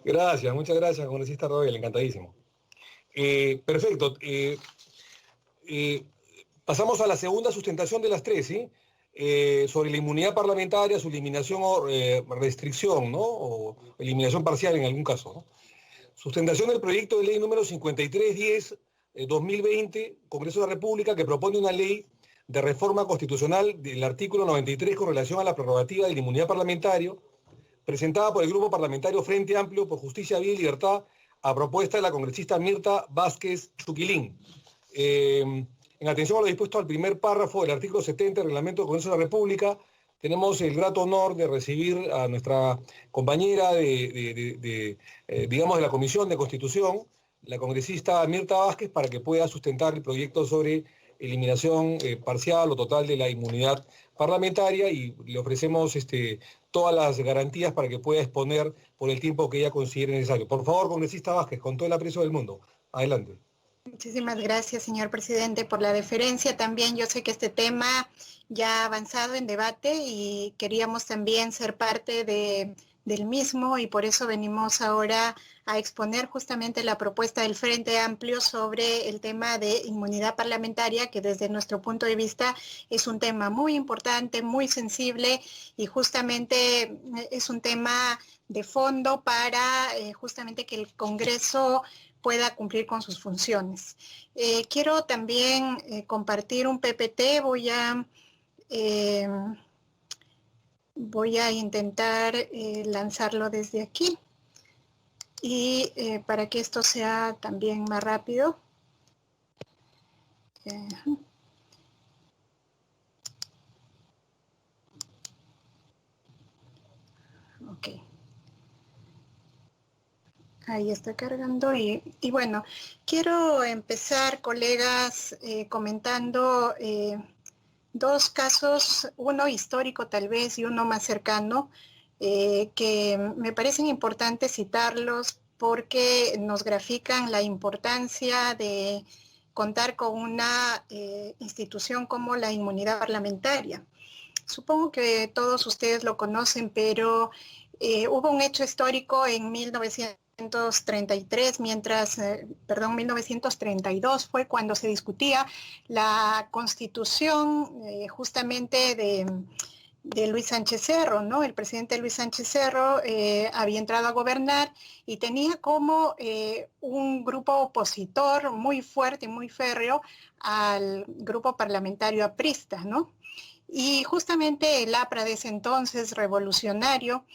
Gracias, muchas gracias, congresista Rodel, encantadísimo. Perfecto. Eh, Pasamos a la segunda sustentación de las tres, ¿sí? Sobre la inmunidad parlamentaria, su eliminación o restricción, ¿no? O eliminación parcial en algún caso, ¿no? Sustentación del proyecto de ley número 5310, 2020, Congreso de la República, que propone una ley de reforma constitucional del artículo 93 con relación a la prerrogativa de la inmunidad parlamentaria, presentada por el Grupo Parlamentario Frente Amplio por Justicia, Vida y Libertad, a propuesta de la congresista Mirta Vázquez Chuquilín. En atención a lo dispuesto al primer párrafo del artículo 70 del Reglamento del Congreso de la República, tenemos el grato honor de recibir a nuestra compañera digamos, de la Comisión de Constitución, la congresista Mirta Vázquez, para que pueda sustentar el proyecto sobre eliminación parcial o total de la inmunidad parlamentaria, y le ofrecemos todas las garantías para que pueda exponer por el tiempo que ella considere necesario. Por favor, congresista Vázquez, con todo el aprecio del mundo. Adelante. Muchísimas gracias, señor presidente, por la deferencia. También yo sé que este tema ya ha avanzado en debate y queríamos también ser parte del mismo, y por eso venimos ahora a exponer justamente la propuesta del Frente Amplio sobre el tema de inmunidad parlamentaria, que desde nuestro punto de vista es un tema muy importante, muy sensible, y justamente es un tema de fondo para justamente que el Congreso pueda cumplir con sus funciones. Quiero también compartir un PPT. Voy a intentar lanzarlo desde aquí, y para que esto sea también más rápido. Ok. Ahí está cargando y bueno, quiero empezar, colegas, comentando dos casos, uno histórico tal vez y uno más cercano, que me parecen importantes citarlos porque nos grafican la importancia de contar con una institución como la inmunidad parlamentaria. Supongo que todos ustedes lo conocen, pero hubo un hecho histórico en 1933, 1932 fue cuando se discutía la constitución justamente de Luis Sánchez Cerro, ¿no? El presidente Luis Sánchez Cerro había entrado a gobernar y tenía como un grupo opositor muy fuerte y muy férreo al grupo parlamentario aprista, ¿no? Y justamente el APRA de ese entonces, revolucionario,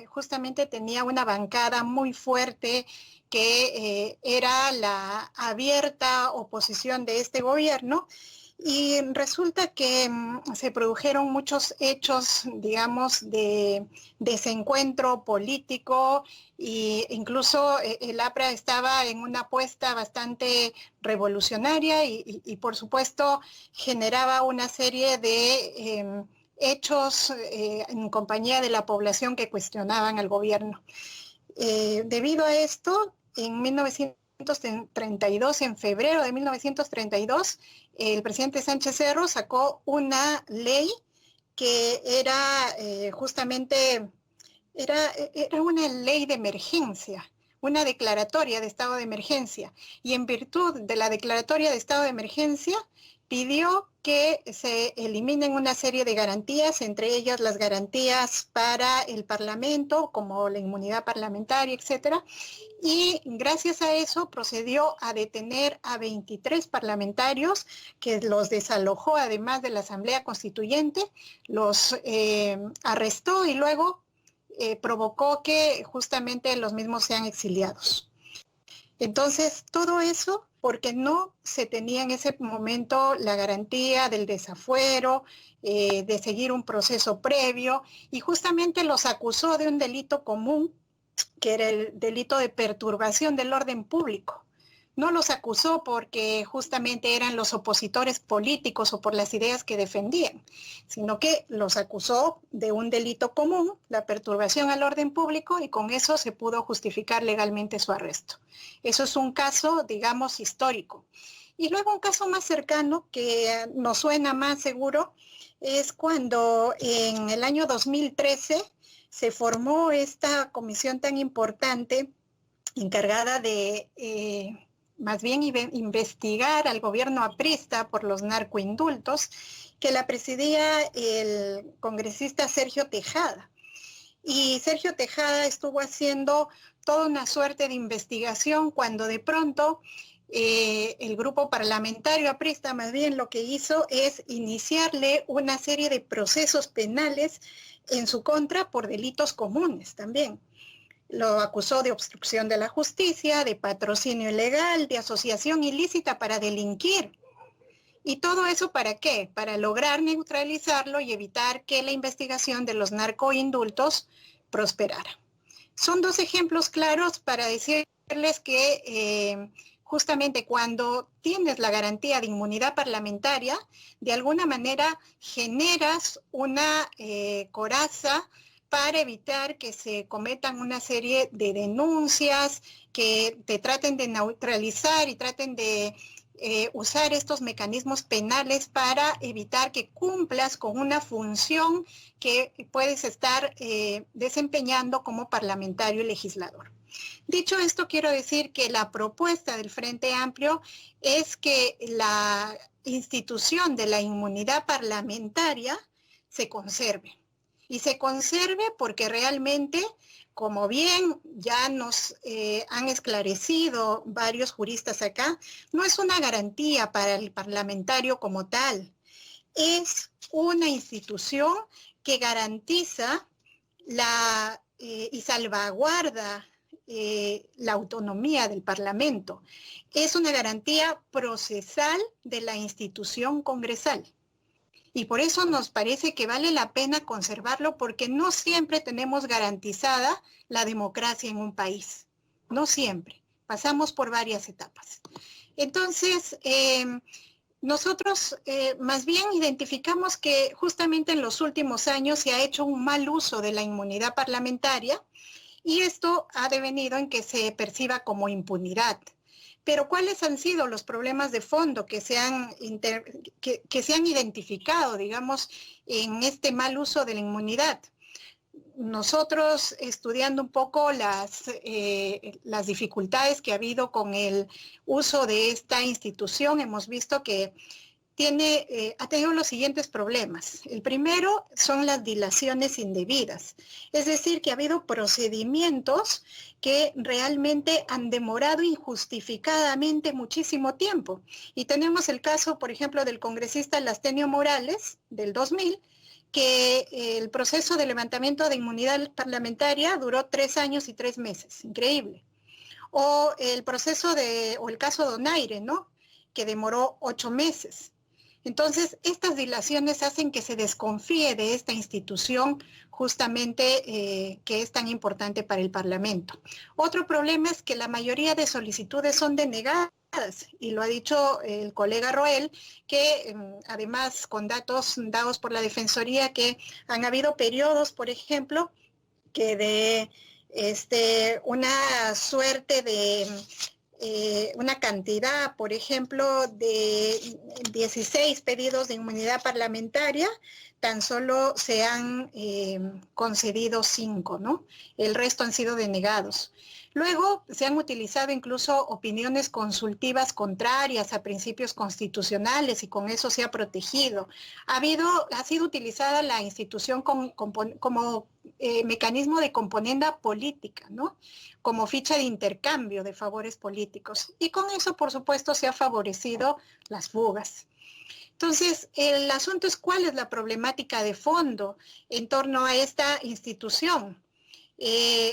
justamente tenía una bancada muy fuerte que era la abierta oposición de este gobierno, y resulta que se produjeron muchos hechos, digamos, de desencuentro político, e incluso el APRA estaba en una apuesta bastante revolucionaria y por supuesto generaba una serie de hechos en compañía de la población que cuestionaban al gobierno. Debido a esto, en 1932, en febrero de 1932, el presidente Sánchez Cerro sacó una ley que era justamente, era una ley de emergencia, una declaratoria de estado de emergencia, y en virtud de la declaratoria de estado de emergencia pidió que se eliminen una serie de garantías, entre ellas las garantías para el Parlamento, como la inmunidad parlamentaria, etcétera, y gracias a eso procedió a detener a 23 parlamentarios, que los desalojó además de la Asamblea Constituyente, los arrestó y luego provocó que justamente los mismos sean exiliados. Entonces, todo eso porque no se tenía en ese momento la garantía del desafuero, de seguir un proceso previo, y justamente los acusó de un delito común, que era el delito de perturbación del orden público. No los acusó porque justamente eran los opositores políticos o por las ideas que defendían, sino que los acusó de un delito común, la perturbación al orden público, y con eso se pudo justificar legalmente su arresto. Eso es un caso, digamos, histórico. Y luego un caso más cercano, que nos suena más seguro, es cuando en el año 2013 se formó esta comisión tan importante encargada de más bien investigar al gobierno aprista por los narcoindultos, que la presidía el congresista Sergio Tejada. Y Sergio Tejada estuvo haciendo toda una suerte de investigación cuando de pronto el grupo parlamentario aprista más bien lo que hizo es iniciarle una serie de procesos penales en su contra por delitos comunes también. Lo acusó de obstrucción de la justicia, de patrocinio ilegal, de asociación ilícita para delinquir. ¿Y todo eso para qué? Para lograr neutralizarlo y evitar que la investigación de los narcoindultos prosperara. Son dos ejemplos claros para decirles que justamente cuando tienes la garantía de inmunidad parlamentaria, de alguna manera generas una coraza para evitar que se cometan una serie de denuncias, que te traten de neutralizar y traten de usar estos mecanismos penales para evitar que cumplas con una función que puedes estar desempeñando como parlamentario y legislador. Dicho esto, quiero decir que la propuesta del Frente Amplio es que la institución de la inmunidad parlamentaria se conserve. Y se conserve porque realmente, como bien ya nos han esclarecido varios juristas acá, no es una garantía para el parlamentario como tal. Es una institución que garantiza y salvaguarda la autonomía del Parlamento. Es una garantía procesal de la institución congresal. Y por eso nos parece que vale la pena conservarlo, porque no siempre tenemos garantizada la democracia en un país. No siempre. Pasamos por varias etapas. Entonces, nosotros más bien identificamos que justamente en los últimos años se ha hecho un mal uso de la inmunidad parlamentaria y esto ha devenido en que se perciba como impunidad. Pero ¿cuáles han sido los problemas de fondo que se han identificado, digamos, en este mal uso de la inmunidad? Nosotros, estudiando un poco las dificultades que ha habido con el uso de esta institución, hemos visto que ha tenido los siguientes problemas. El primero son las dilaciones indebidas, es decir, que ha habido procedimientos que realmente han demorado injustificadamente muchísimo tiempo. Y tenemos el caso, por ejemplo, del congresista Lastenio Morales, del 2000, que el proceso de levantamiento de inmunidad parlamentaria duró 3 años y 3 meses, increíble. O el caso Donaire, ¿no?, que demoró 8 meses. Entonces, estas dilaciones hacen que se desconfíe de esta institución justamente que es tan importante para el Parlamento. Otro problema es que la mayoría de solicitudes son denegadas, y lo ha dicho el colega Roel, que además con datos dados por la Defensoría, que han habido periodos, por ejemplo, que de una suerte de una cantidad, por ejemplo, de 16 pedidos de inmunidad parlamentaria, tan solo se han concedido 5, ¿no? El resto han sido denegados. Luego se han utilizado incluso opiniones consultivas contrarias a principios constitucionales y con eso se ha protegido. Ha sido utilizada la institución como mecanismo de componenda política, ¿no?, como ficha de intercambio de favores políticos. Y con eso, por supuesto, se ha favorecido las fugas. Entonces, el asunto es cuál es la problemática de fondo en torno a esta institución.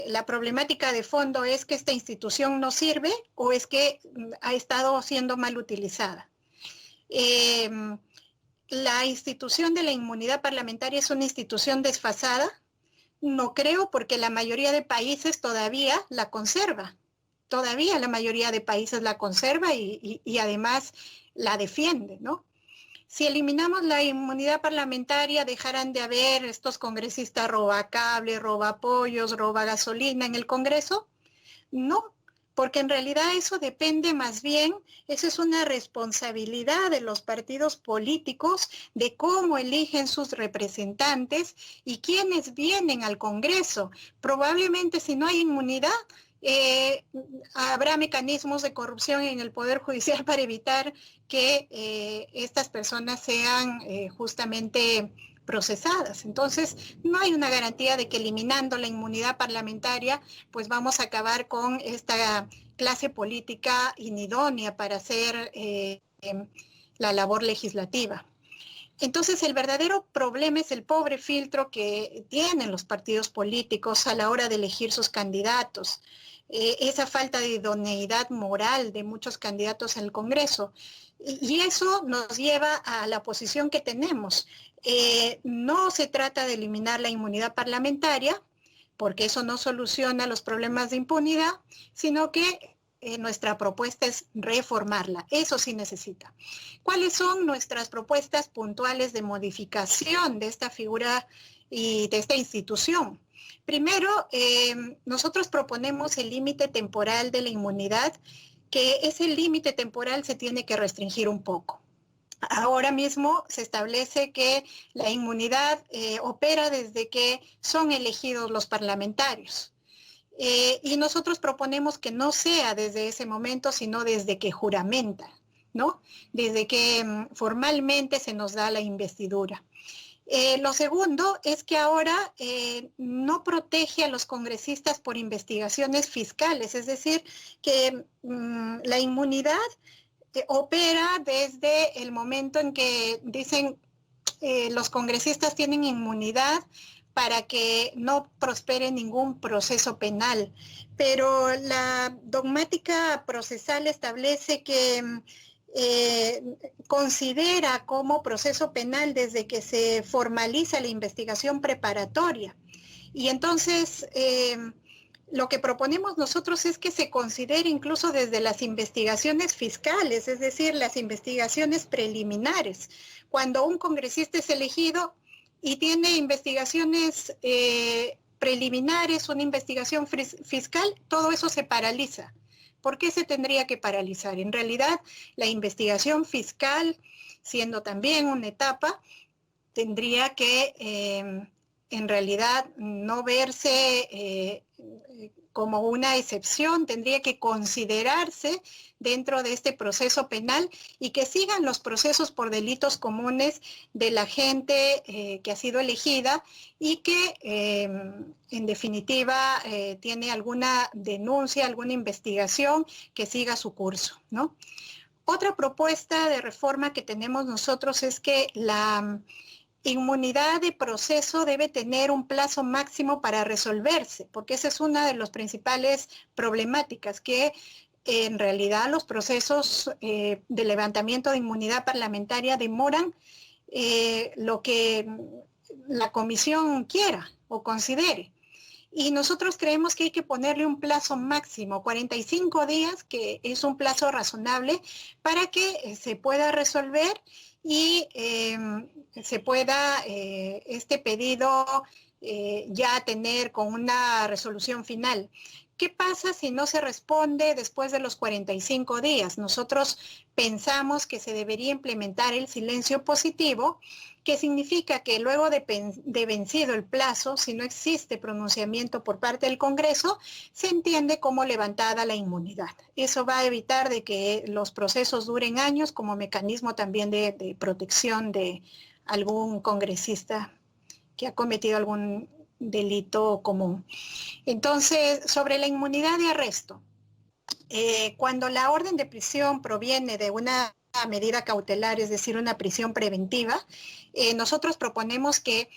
La problemática de fondo es que esta institución no sirve o es que ha estado siendo mal utilizada. La institución de la inmunidad parlamentaria es una institución desfasada. No creo, porque la mayoría de países todavía la conserva. Todavía la mayoría de países la conserva y además la defiende, ¿no? Si eliminamos la inmunidad parlamentaria, ¿dejarán de haber estos congresistas roba cable, roba pollos, roba gasolina en el Congreso? No, porque en realidad eso depende más bien, eso es una responsabilidad de los partidos políticos de cómo eligen sus representantes y quiénes vienen al Congreso. Probablemente si no hay inmunidad, habrá mecanismos de corrupción en el Poder Judicial para evitar que estas personas sean justamente procesadas. Entonces, no hay una garantía de que eliminando la inmunidad parlamentaria, pues vamos a acabar con esta clase política inidónea para hacer la labor legislativa. Entonces, el verdadero problema es el pobre filtro que tienen los partidos políticos a la hora de elegir sus candidatos. Esa falta de idoneidad moral de muchos candidatos al Congreso. Y eso nos lleva a la posición que tenemos. No se trata de eliminar la inmunidad parlamentaria, porque eso no soluciona los problemas de impunidad, sino que nuestra propuesta es reformarla. Eso sí necesita. ¿Cuáles son nuestras propuestas puntuales de modificación de esta figura y de esta institución? Primero, nosotros proponemos el límite temporal de la inmunidad, que ese límite temporal se tiene que restringir un poco. Ahora mismo se establece que la inmunidad opera desde que son elegidos los parlamentarios. Y nosotros proponemos que no sea desde ese momento, sino desde que juramenta, ¿no? Desde que formalmente se nos da la investidura. Lo segundo es que ahora no protege a los congresistas por investigaciones fiscales, es decir, que la inmunidad opera desde el momento en que dicen los congresistas tienen inmunidad para que no prospere ningún proceso penal. Pero la dogmática procesal establece que considera como proceso penal desde que se formaliza la investigación preparatoria. Y entonces lo que proponemos nosotros es que se considere incluso desde las investigaciones fiscales, es decir, las investigaciones preliminares. Cuando un congresista es elegido y tiene investigaciones preliminares, una investigación fiscal, todo eso se paraliza. ¿Por qué se tendría que paralizar? En realidad, la investigación fiscal, siendo también una etapa, tendría que en realidad no verse como una excepción, tendría que considerarse dentro de este proceso penal y que sigan los procesos por delitos comunes de la gente que ha sido elegida y que en definitiva tiene alguna denuncia, alguna investigación que siga su curso, ¿no? Otra propuesta de reforma que tenemos nosotros es que la inmunidad de proceso debe tener un plazo máximo para resolverse, porque esa es una de las principales problemáticas, que en realidad los procesos de levantamiento de inmunidad parlamentaria demoran lo que la comisión quiera o considere. Y nosotros creemos que hay que ponerle un plazo máximo, 45 días, que es un plazo razonable para que se pueda resolver y se pueda este pedido ya tener con una resolución final. ¿Qué pasa si no se responde después de los 45 días? Nosotros pensamos que se debería implementar el silencio positivo, que significa que luego de vencido el plazo, si no existe pronunciamiento por parte del Congreso, se entiende como levantada la inmunidad. Eso va a evitar de que los procesos duren años como mecanismo también de protección de algún congresista que ha cometido algún delito común. Entonces, sobre la inmunidad de arresto, cuando la orden de prisión proviene de una medida cautelar, es decir, una prisión preventiva, nosotros proponemos que,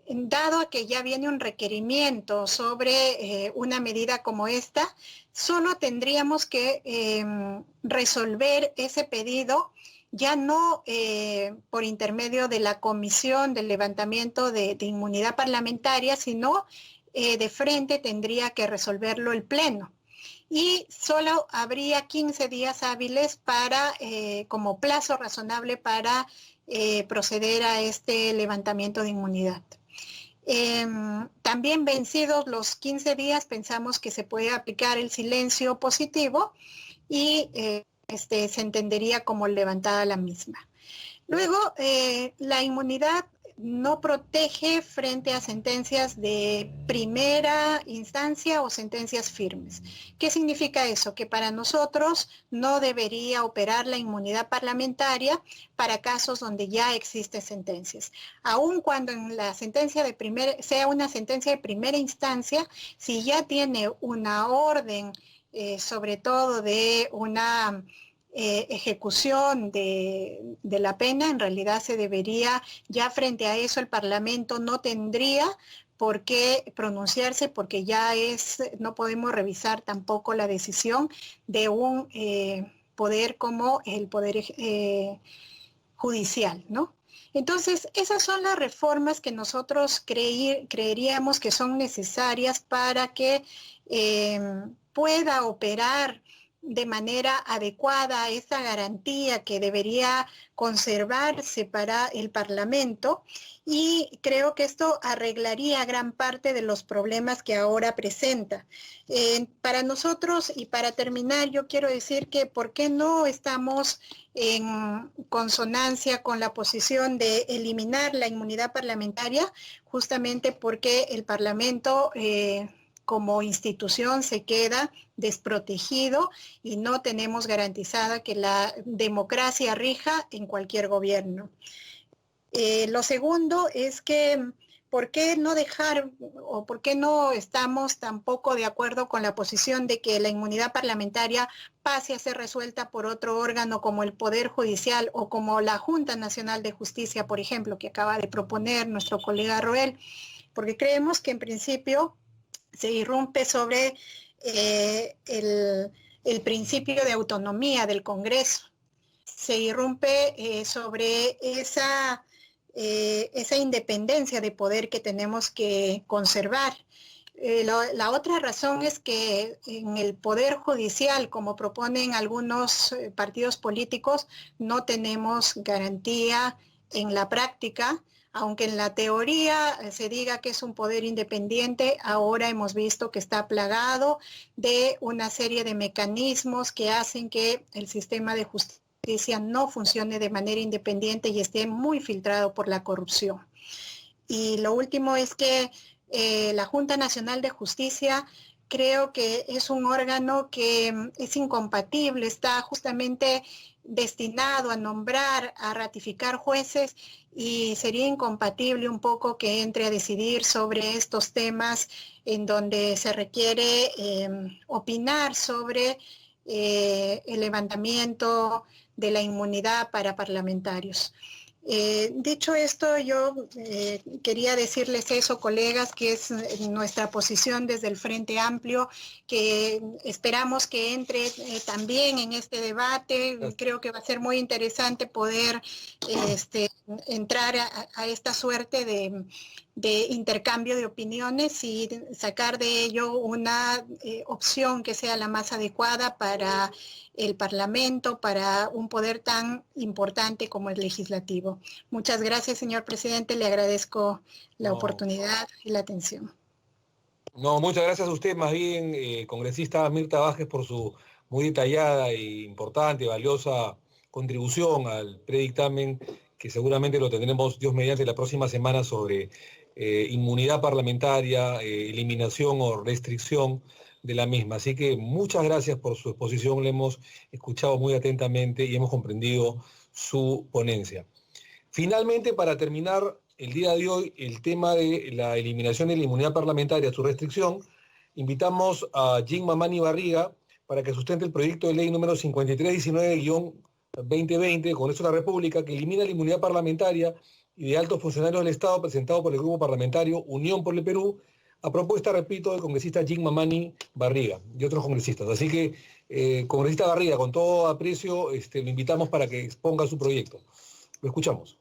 dado a que ya viene un requerimiento sobre una medida como esta, solo tendríamos que resolver ese pedido ya no por intermedio de la Comisión del Levantamiento de Inmunidad Parlamentaria, sino de frente tendría que resolverlo el Pleno. Y solo habría 15 días hábiles para, como plazo razonable para proceder a este levantamiento de inmunidad. También vencidos los 15 días, pensamos que se puede aplicar el silencio positivo y se entendería como levantada la misma. Luego, la inmunidad no protege frente a sentencias de primera instancia o sentencias firmes. ¿Qué significa eso? Que para nosotros no debería operar la inmunidad parlamentaria para casos donde ya existen sentencias. Aun cuando en la sentencia sea una sentencia de primera instancia, si ya tiene una orden, sobre todo de una ejecución de la pena, en realidad se debería, ya frente a eso el Parlamento no tendría por qué pronunciarse, porque ya no podemos revisar tampoco la decisión de un poder como el Poder Judicial, ¿no? Entonces, esas son las reformas que nosotros creeríamos que son necesarias para que pueda operar de manera adecuada esa garantía que debería conservarse para el Parlamento, y creo que esto arreglaría gran parte de los problemas que ahora presenta. Para nosotros, y para terminar, yo quiero decir que ¿por qué no estamos en consonancia con la posición de eliminar la inmunidad parlamentaria? Justamente porque el Parlamento como institución se queda desprotegido y no tenemos garantizada que la democracia rija en cualquier gobierno. Lo segundo es que ¿por qué no dejar o por qué no estamos tampoco de acuerdo con la posición de que la inmunidad parlamentaria pase a ser resuelta por otro órgano como el Poder Judicial o como la Junta Nacional de Justicia, por ejemplo, que acaba de proponer nuestro colega Roel? Porque creemos que en principio se irrumpe sobre el principio de autonomía del Congreso, se irrumpe sobre esa independencia de poder que tenemos que conservar. La otra razón es que en el Poder Judicial, como proponen algunos partidos políticos, no tenemos garantía en la práctica. Aunque en la teoría se diga que es un poder independiente, ahora hemos visto que está plagado de una serie de mecanismos que hacen que el sistema de justicia no funcione de manera independiente y esté muy filtrado por la corrupción. Y lo último es que la Junta Nacional de Justicia creo que es un órgano que es incompatible, está justamente destinado a nombrar, a ratificar jueces, y sería incompatible un poco que entre a decidir sobre estos temas en donde se requiere opinar sobre el levantamiento de la inmunidad para parlamentarios. Dicho esto, yo quería decirles eso, colegas, que es nuestra posición desde el Frente Amplio, que esperamos que entre también en este debate. Creo que va a ser muy interesante poder entrar a esta suerte de intercambio de opiniones y sacar de ello una opción que sea la más adecuada para el Parlamento, para un poder tan importante como el legislativo. Muchas gracias, señor presidente. Le agradezco la oportunidad y la atención. No, muchas gracias a usted, más bien, congresista Mirta Vázquez, por su muy detallada e importante, valiosa contribución al predictamen, que seguramente lo tendremos, Dios mediante, la próxima semana sobre inmunidad parlamentaria, eliminación o restricción de la misma. Así que muchas gracias por su exposición, le hemos escuchado muy atentamente y hemos comprendido su ponencia. Finalmente, para terminar el día de hoy, el tema de la eliminación de la inmunidad parlamentaria, su restricción, invitamos a Jim Mamani Barriga para que sustente el proyecto de ley número 5319-2020, Congreso de la República, que elimina la inmunidad parlamentaria y de altos funcionarios del Estado, presentado por el Grupo Parlamentario Unión por el Perú, a propuesta, repito, del congresista Jim Mamani Barriga y otros congresistas. Así que, congresista Barriga, con todo aprecio, lo invitamos para que exponga su proyecto. Lo escuchamos.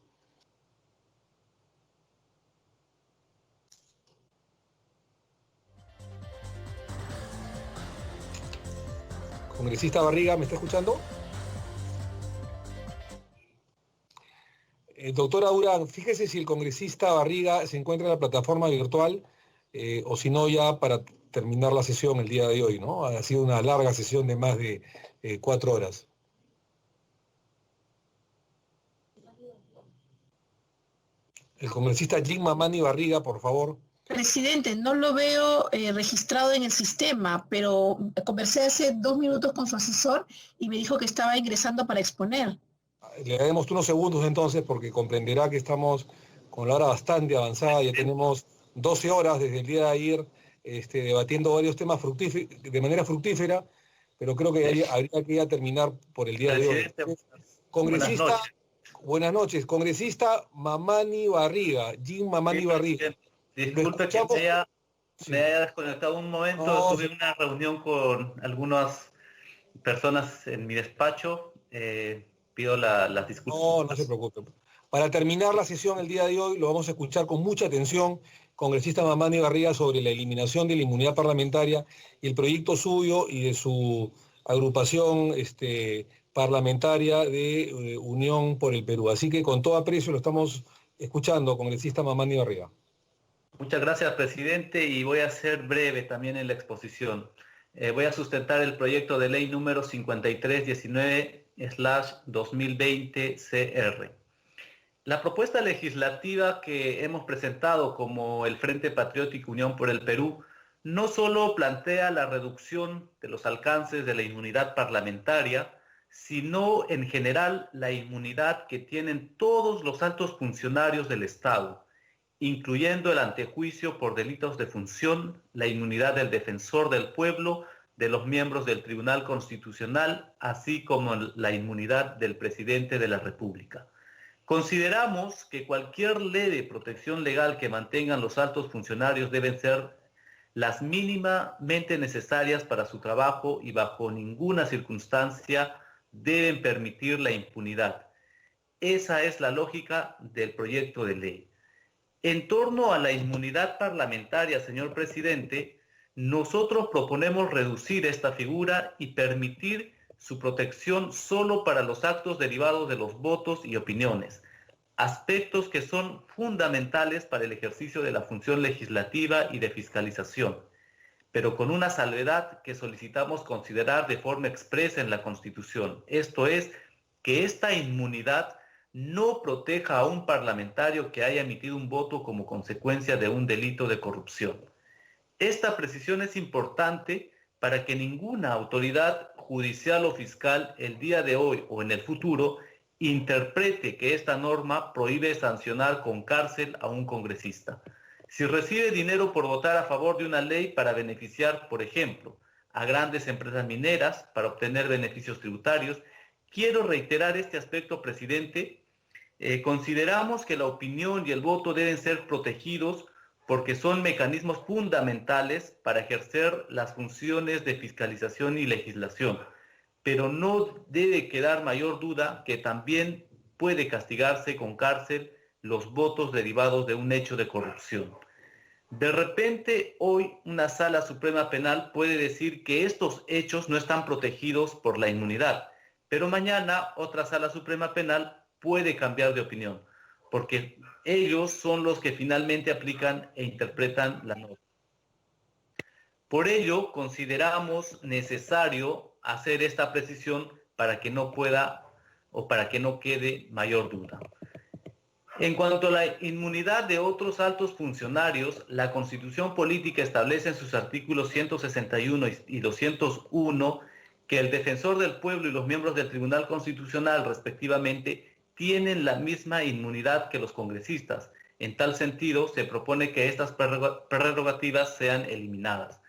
Congresista Barriga, ¿me está escuchando? Doctora Durán, fíjese si el congresista Barriga se encuentra en la plataforma virtual o si no ya para terminar la sesión el día de hoy, ¿no? Ha sido una larga sesión de más de 4 horas. El congresista Jim Mamani Barriga, por favor. Presidente, no lo veo registrado en el sistema, pero conversé hace 2 minutos con su asesor y me dijo que estaba ingresando para exponer. Le daremos unos segundos entonces porque comprenderá que estamos con la hora bastante avanzada. Ya tenemos 12 horas desde el día de ayer debatiendo varios temas de manera fructífera, pero creo que habría que ya terminar por el día de hoy. Congresista, buenas noches. Congresista Mamani Barriga, Jim Mamani Barriga. Disculpe que me haya desconectado un momento. No, tuve una reunión con algunas personas en mi despacho. Pido las disculpas. No se preocupe. Para terminar la sesión el día de hoy, lo vamos a escuchar con mucha atención, congresista Mamani Barriga, sobre la eliminación de la inmunidad parlamentaria y el proyecto suyo y de su agrupación parlamentaria de Unión por el Perú. Así que con todo aprecio lo estamos escuchando, congresista Mamani Barriga. Muchas gracias, presidente, y voy a ser breve también en la exposición. Voy a sustentar el proyecto de ley número 5319/2020 CR. La propuesta legislativa que hemos presentado como el Frente Patriótico Unión por el Perú no solo plantea la reducción de los alcances de la inmunidad parlamentaria, sino en general la inmunidad que tienen todos los altos funcionarios del Estado, incluyendo el antejuicio por delitos de función, la inmunidad del defensor del pueblo, de los miembros del Tribunal Constitucional, así como la inmunidad del presidente de la República. Consideramos que cualquier ley de protección legal que mantengan los altos funcionarios deben ser las mínimamente necesarias para su trabajo y bajo ninguna circunstancia deben permitir la impunidad. Esa es la lógica del proyecto de ley. En torno a la inmunidad parlamentaria, señor presidente, nosotros proponemos reducir esta figura y permitir su protección solo para los actos derivados de los votos y opiniones, aspectos que son fundamentales para el ejercicio de la función legislativa y de fiscalización, pero con una salvedad que solicitamos considerar de forma expresa en la Constitución. Esto es, que esta inmunidad no proteja a un parlamentario que haya emitido un voto como consecuencia de un delito de corrupción. Esta precisión es importante para que ninguna autoridad judicial o fiscal el día de hoy o en el futuro interprete que esta norma prohíbe sancionar con cárcel a un congresista. Si recibe dinero por votar a favor de una ley para beneficiar, por ejemplo, a grandes empresas mineras para obtener beneficios tributarios, quiero reiterar este aspecto, presidente. Consideramos que la opinión y el voto deben ser protegidos porque son mecanismos fundamentales para ejercer las funciones de fiscalización y legislación, pero no debe quedar mayor duda que también puede castigarse con cárcel los votos derivados de un hecho de corrupción. De repente, hoy una Sala Suprema Penal puede decir que estos hechos no están protegidos por la inmunidad, pero mañana otra Sala Suprema Penal puede cambiar de opinión, porque ellos son los que finalmente aplican e interpretan la norma. Por ello, consideramos necesario hacer esta precisión para que no pueda o para que no quede mayor duda. En cuanto a la inmunidad de otros altos funcionarios, la Constitución Política establece en sus artículos 161 y 201 que el defensor del pueblo y los miembros del Tribunal Constitucional, respectivamente, tienen la misma inmunidad que los congresistas. En tal sentido, se propone que estas prerrogativas sean eliminadas.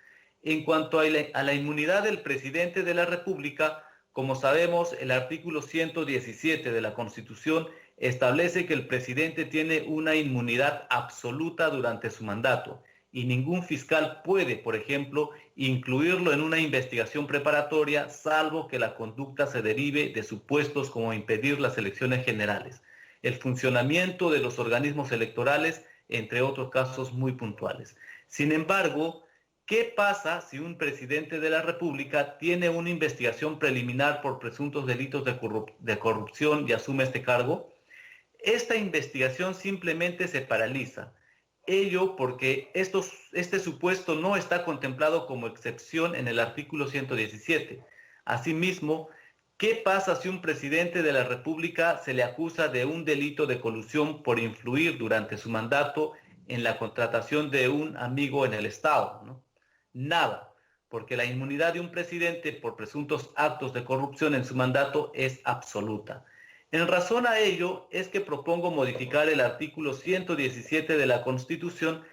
En cuanto a la inmunidad del presidente de la República, como sabemos, el artículo 117 de la Constitución establece que el presidente tiene una inmunidad absoluta durante su mandato y ningún fiscal puede, por ejemplo, incluirlo en una investigación preparatoria, salvo que la conducta se derive de supuestos como impedir las elecciones generales, el funcionamiento de los organismos electorales, entre otros casos muy puntuales. Sin embargo, ¿qué pasa si un presidente de la República tiene una investigación preliminar por presuntos delitos de corrupción y asume este cargo? esta investigación simplemente se paraliza. Ello porque este supuesto no está contemplado como excepción en el artículo 117. Asimismo, ¿qué pasa si un presidente de la República se le acusa de un delito de colusión por influir durante su mandato en la contratación de un amigo en el Estado, ¿no? Nada, porque la inmunidad de un presidente por presuntos actos de corrupción en su mandato es absoluta. En razón a ello es que propongo modificar el artículo 117 de la Constitución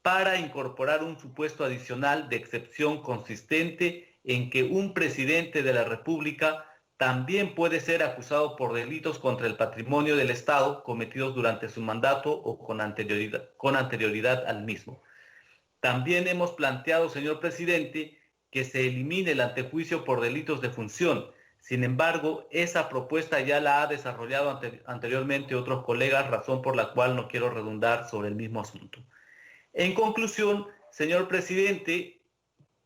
para incorporar un supuesto adicional de excepción consistente en que un presidente de la República también puede ser acusado por delitos contra el patrimonio del Estado cometidos durante su mandato o con anterioridad al mismo. También hemos planteado, señor presidente, que se elimine el antejuicio por delitos de función. Sin embargo, esa propuesta ya la ha desarrollado anteriormente otros colegas, razón por la cual no quiero redundar sobre el mismo asunto. En conclusión, señor presidente,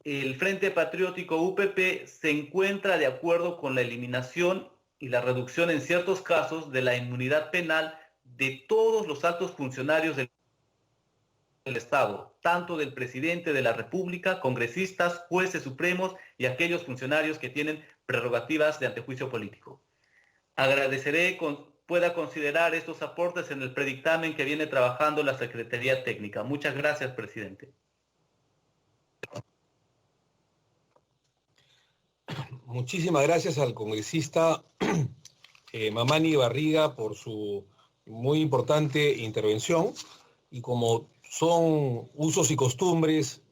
el Frente Patriótico UPP se encuentra de acuerdo con la eliminación y la reducción en ciertos casos de la inmunidad penal de todos los altos funcionarios del Estado, tanto del presidente de la República, congresistas, jueces supremos y aquellos funcionarios que tienen prerrogativas de antejuicio político. Agradeceré pueda considerar estos aportes en el predictamen que viene trabajando la Secretaría Técnica. Muchas gracias, presidente. Muchísimas gracias al congresista Mamani Barriga por su muy importante intervención, y como son usos y costumbres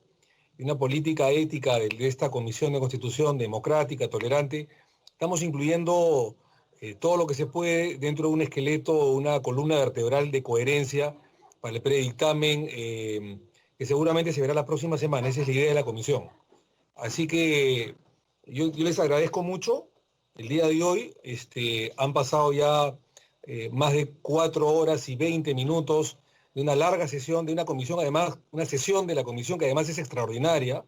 y una política ética de esta Comisión de Constitución democrática, tolerante, estamos incluyendo todo lo que se puede dentro de un esqueleto, una columna vertebral de coherencia para el predictamen que seguramente se verá la próxima semana. Esa es la idea de la comisión. Así que yo les agradezco mucho. El día de hoy han pasado ya más de 4 horas y 20 minutos de una larga sesión de una comisión, además, una sesión de la comisión que además es extraordinaria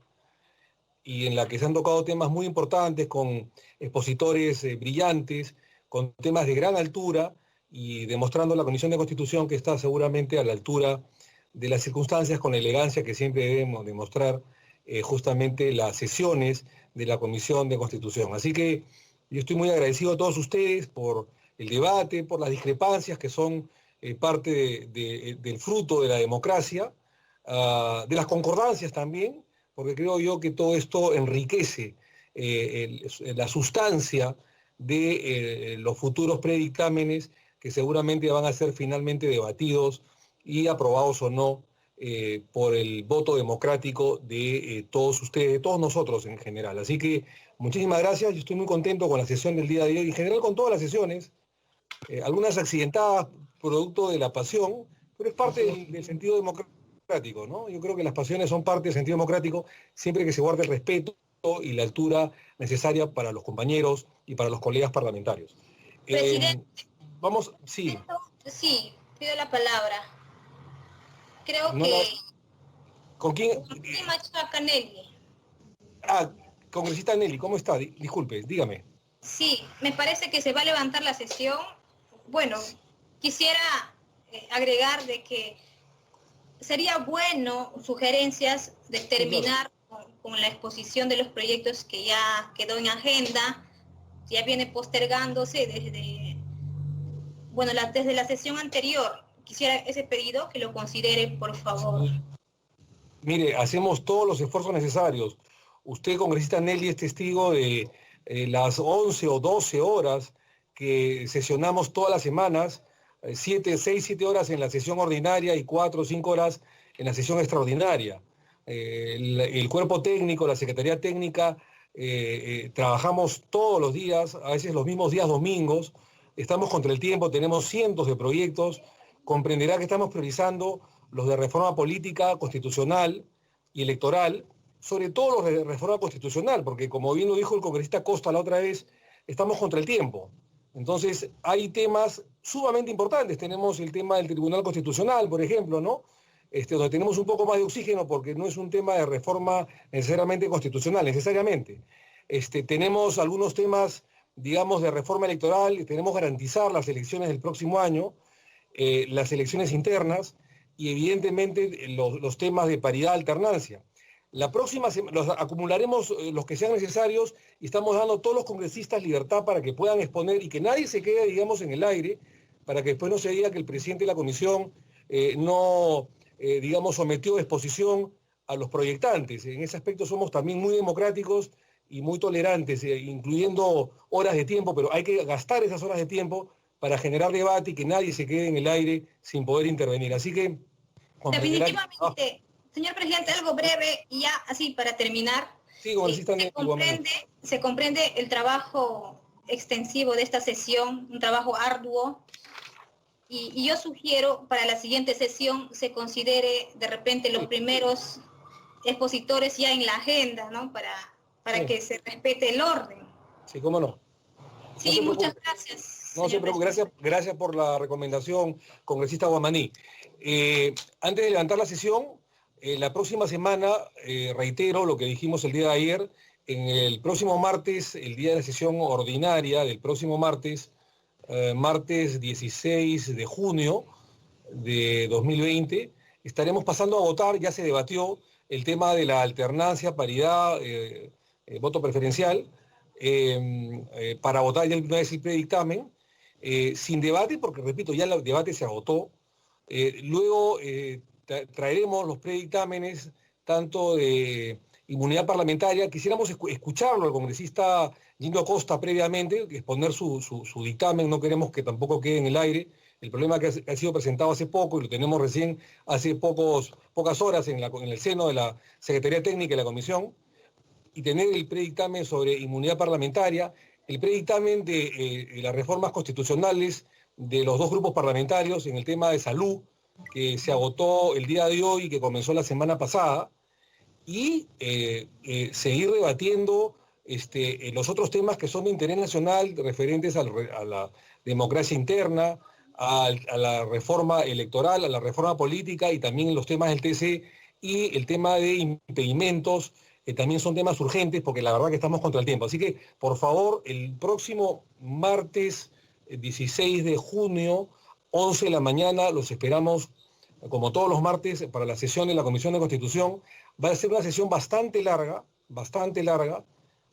y en la que se han tocado temas muy importantes con expositores brillantes, con temas de gran altura y demostrando la Comisión de Constitución que está seguramente a la altura de las circunstancias, con elegancia que siempre debemos demostrar justamente las sesiones de la Comisión de Constitución. Así que yo estoy muy agradecido a todos ustedes por el debate, por las discrepancias que son parte del fruto de la democracia, de las concordancias también, porque creo yo que todo esto enriquece la sustancia de los futuros predictámenes que seguramente van a ser finalmente debatidos y aprobados o no por el voto democrático de todos ustedes, de todos nosotros en general. Así que muchísimas gracias, yo estoy muy contento con la sesión del día de hoy, en general con todas las sesiones, algunas accidentadas producto de la pasión, pero es parte del sentido democrático, ¿no? Yo creo que las pasiones son parte del sentido democrático siempre que se guarde el respeto y la altura necesaria para los compañeros y para los colegas parlamentarios. Presidente. Vamos, sí. Sí, pido la palabra. Creo no que... ¿Con quién? Canelli. Congresista Nelly, ¿cómo está? Disculpe, dígame. Sí, me parece que se va a levantar la sesión. Bueno, quisiera agregar de que sería bueno sugerencias de terminar con la exposición de los proyectos que ya quedó en agenda, ya viene postergándose desde la sesión anterior. Quisiera ese pedido que lo considere, por favor. Mire, hacemos todos los esfuerzos necesarios. Usted, congresista Nelly, es testigo de las 11 o 12 horas que sesionamos todas las semanas, 6, 7 horas en la sesión ordinaria y 4 o 5 horas en la sesión extraordinaria. El cuerpo técnico, la Secretaría Técnica, trabajamos todos los días, a veces los mismos días domingos, estamos contra el tiempo, tenemos cientos de proyectos, comprenderá que estamos priorizando los de reforma política, constitucional y electoral, sobre todo los de reforma constitucional, porque como bien lo dijo el congresista Costa la otra vez, estamos contra el tiempo. Entonces, hay temas sumamente importantes. Tenemos el tema del Tribunal Constitucional, por ejemplo, ¿no? Donde tenemos un poco más de oxígeno porque no es un tema de reforma necesariamente constitucional, necesariamente. Tenemos algunos temas, digamos, de reforma electoral, tenemos garantizar las elecciones del próximo año, las elecciones internas y evidentemente los temas de paridad, alternancia. La próxima semana los acumularemos los que sean necesarios y estamos dando a todos los congresistas libertad para que puedan exponer y que nadie se quede, digamos, en el aire, para que después no se diga que el presidente de la comisión digamos, sometió a exposición a los proyectantes. En ese aspecto somos también muy democráticos y muy tolerantes, incluyendo horas de tiempo, pero hay que gastar esas horas de tiempo para generar debate y que nadie se quede en el aire sin poder intervenir. Así que... Definitivamente, señor presidente, algo breve y ya así para terminar. Sí, se comprende el trabajo extensivo de esta sesión, un trabajo arduo, y yo sugiero para la siguiente sesión se considere de repente los primeros expositores ya en la agenda, ¿no? Para que se respete el orden. Sí, cómo no. Sí, muchas gracias. No se preocupe, gracias por la recomendación, congresista Guamaní. Antes de levantar la sesión, la próxima semana, reitero lo que dijimos el día de ayer, en el próximo martes, el día de la sesión ordinaria del próximo martes, martes 16 de junio de 2020, estaremos pasando a votar, ya se debatió el tema de la alternancia, paridad, voto preferencial, para votar ya una vez el predictamen, sin debate, porque repito, ya el debate se agotó. Luego traeremos los predictámenes, tanto de inmunidad parlamentaria. Quisiéramos escucharlo al congresista Gino Acosta previamente, exponer su dictamen, no queremos que tampoco quede en el aire. El problema que ha sido presentado hace poco y lo tenemos recién hace pocas horas en el seno de la Secretaría Técnica de la Comisión, y tener el predictamen sobre inmunidad parlamentaria, el predictamen de las reformas constitucionales de los dos grupos parlamentarios en el tema de salud, que se agotó el día de hoy y que comenzó la semana pasada, y seguir debatiendo los otros temas que son de interés nacional referentes a la democracia interna, a la reforma electoral, a la reforma política y también los temas del TC y el tema de impedimentos, que también son temas urgentes porque la verdad que estamos contra el tiempo. Así que, por favor, el próximo martes 16 de junio, 11 de la mañana, los esperamos, como todos los martes, para la sesión de la Comisión de Constitución. Va a ser una sesión bastante larga,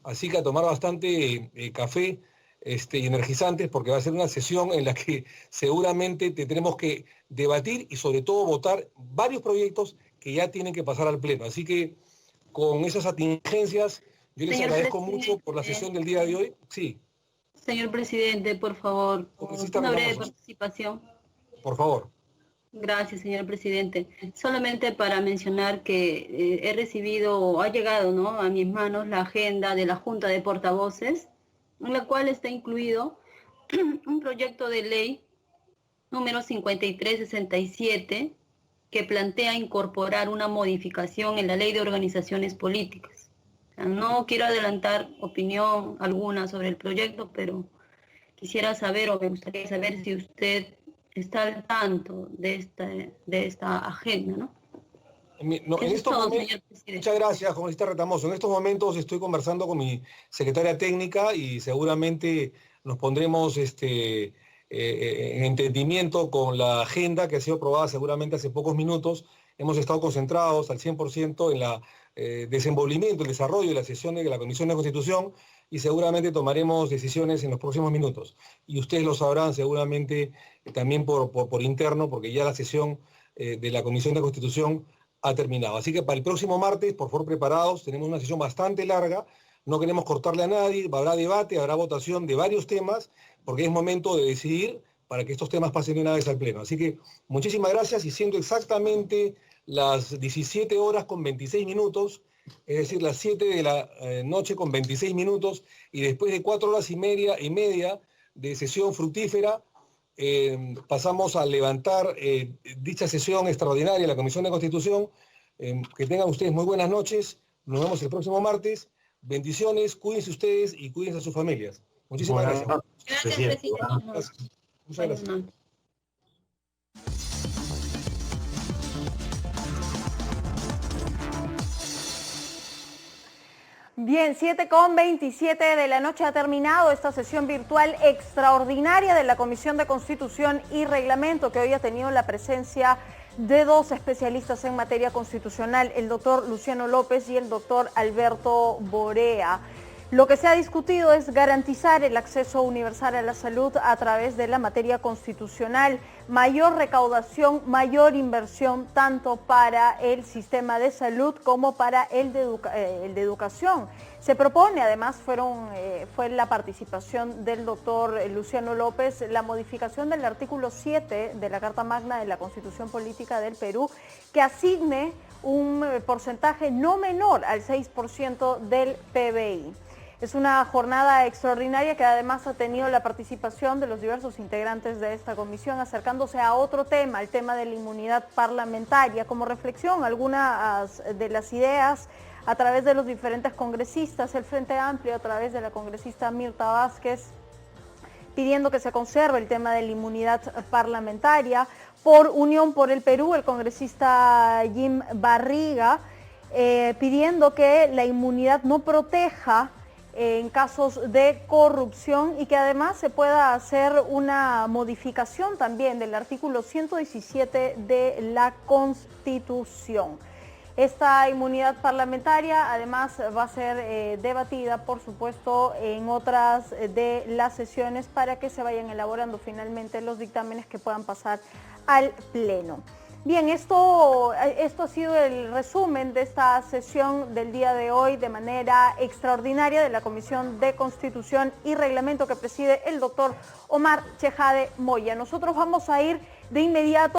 así que a tomar bastante café y energizantes, porque va a ser una sesión en la que seguramente tendremos que debatir y sobre todo votar varios proyectos que ya tienen que pasar al Pleno. Así que con esas atingencias, yo les agradezco mucho por la sesión del día de hoy. Sí. Señor presidente, por favor, una breve participación. Por favor. Gracias, señor presidente. Solamente para mencionar que he recibido, o ha llegado, ¿no?, a mis manos la agenda de la Junta de Portavoces, en la cual está incluido un proyecto de ley número 5367, que plantea incorporar una modificación en la Ley de Organizaciones Políticas. O sea, no quiero adelantar opinión alguna sobre el proyecto, pero quisiera saber, o me gustaría saber si usted está al tanto de esta agenda, ¿no? Muchas gracias, congresista Retamoso. En estos momentos estoy conversando con mi secretaria técnica y seguramente nos pondremos en entendimiento con la agenda que ha sido aprobada seguramente hace pocos minutos. Hemos estado concentrados al 100% en el desenvolvimiento, el desarrollo de la sesión de la Comisión de Constitución, y seguramente tomaremos decisiones en los próximos minutos. Y ustedes lo sabrán seguramente también por interno, porque ya la sesión de la Comisión de Constitución ha terminado. Así que para el próximo martes, por favor, preparados, tenemos una sesión bastante larga, no queremos cortarle a nadie, habrá debate, habrá votación de varios temas, porque es momento de decidir para que estos temas pasen de una vez al Pleno. Así que muchísimas gracias, y siendo exactamente las 17 horas con 26 minutos, es decir, las 7 de la noche con 26 minutos, y después de 4 horas y media de sesión fructífera, pasamos a levantar dicha sesión extraordinaria de la Comisión de Constitución. Que tengan ustedes muy buenas noches, nos vemos el próximo martes, bendiciones, cuídense ustedes y cuídense a sus familias. Muchísimas gracias. Gracias, presidente. Muchas gracias. Bien, 7:27 de la noche ha terminado esta sesión virtual extraordinaria de la Comisión de Constitución y Reglamento, que hoy ha tenido la presencia de dos especialistas en materia constitucional, el doctor Luciano López y el doctor Alberto Borea. Lo que se ha discutido es garantizar el acceso universal a la salud a través de la materia constitucional, mayor recaudación, mayor inversión tanto para el sistema de salud como para el de educación. Se propone, además, fue la participación del doctor Luciano López, la modificación del artículo 7 de la Carta Magna de la Constitución Política del Perú, que asigne un porcentaje no menor al 6% del PBI. Es una jornada extraordinaria que además ha tenido la participación de los diversos integrantes de esta comisión, acercándose a otro tema, el tema de la inmunidad parlamentaria. Como reflexión, algunas de las ideas a través de los diferentes congresistas, el Frente Amplio a través de la congresista Mirta Vázquez, pidiendo que se conserve el tema de la inmunidad parlamentaria. Por Unión por el Perú, el congresista Jim Barriga, pidiendo que la inmunidad no proteja en casos de corrupción y que además se pueda hacer una modificación también del artículo 117 de la Constitución. Esta inmunidad parlamentaria además va a ser debatida, por supuesto, en otras de las sesiones para que se vayan elaborando finalmente los dictámenes que puedan pasar al Pleno. Bien, esto ha sido el resumen de esta sesión del día de hoy de manera extraordinaria de la Comisión de Constitución y Reglamento que preside el doctor Omar Chejade Moya. Nosotros vamos a ir de inmediato